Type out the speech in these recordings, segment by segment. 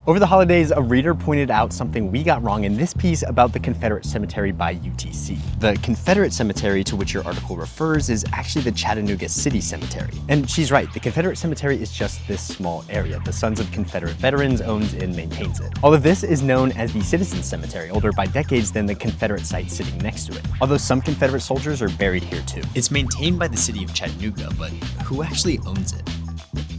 Over the holidays, a reader pointed out something we got wrong in this piece about the Confederate Cemetery by UTC. The Confederate Cemetery to which your article refers is actually the Chattanooga City Cemetery. And she's right, the Confederate Cemetery is just this small area. The Sons of Confederate Veterans owns and maintains it. All of this is known as the Citizens Cemetery, older by decades than the Confederate site sitting next to it. Although some Confederate soldiers are buried here too. It's maintained by the city of Chattanooga, but who actually owns it?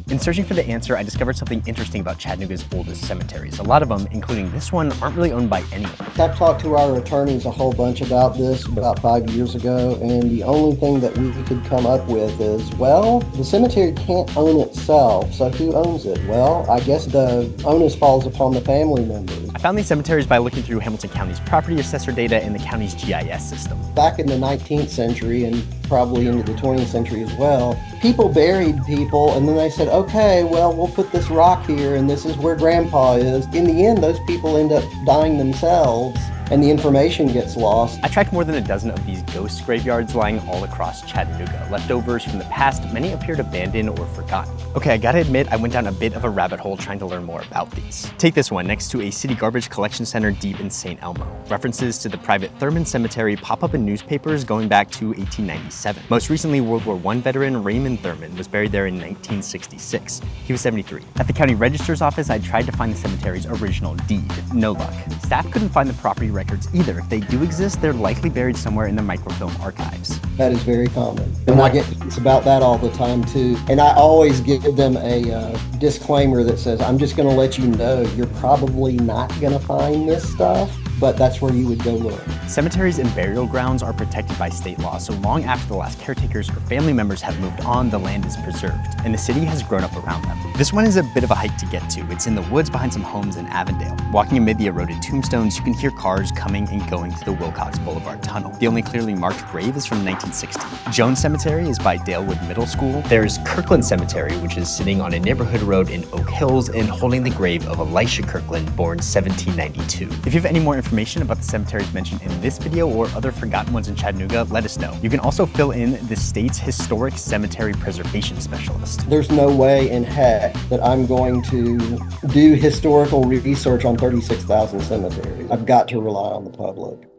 In searching for the answer, I discovered something interesting about Chattanooga's oldest cemeteries. A lot of them, including this one, aren't really owned by anyone. I've talked to our attorneys a whole bunch about this about 5 years ago, and the only thing that we could come up with is, well, the cemetery can't own itself, so who owns it? Well, I guess the onus falls upon the family members. I found these cemeteries by looking through Hamilton County's property assessor data and the county's GIS system. Back in the 19th century, and probably into the 20th century as well, people buried people, and then they said, okay, well, we'll put this rock here, and this is where Grandpa is. In the end, those people end up dying themselves, and the information gets lost. I tracked more than a dozen of these ghost graveyards lying all across Chattanooga. Leftovers from the past, many appeared abandoned or forgotten. Okay, I gotta admit, I went down a bit of a rabbit hole trying to learn more about these. Take this one, next to a city garbage collection center deep in St. Elmo. References to the private Thurman Cemetery pop up in newspapers going back to 1897. Most recently, World War I veteran Raymond Thurman was buried there in 1966. He was 73. At the county register's office, I tried to find the cemetery's original deed. No luck. Staff couldn't find the property records either. If they do exist, they're likely buried somewhere in the microfilm archives. That is very common. And I get it's about that all the time too. And I always give them a disclaimer that says, I'm just gonna let you know you're probably not gonna find this stuff, but that's where you would go look. Cemeteries and burial grounds are protected by state law, so long after the last caretakers or family members have moved on, the land is preserved, and the city has grown up around them. This one is a bit of a hike to get to. It's in the woods behind some homes in Avondale. Walking amid the eroded tombstones, you can hear cars coming and going through the Wilcox Boulevard tunnel. The only clearly marked grave is from 1960. Jones Cemetery is by Dalewood Middle School. There's Kirkland Cemetery, which is sitting on a neighborhood road in Oak Hills and holding the grave of Elisha Kirkland, born 1792. If you have any more information about the cemeteries mentioned in this video or other forgotten ones in Chattanooga, let us know. You can also fill in the state's historic cemetery preservation specialist. There's no way in heck that I'm going to do historical research on 36,000 cemeteries. I've got to rely on the public.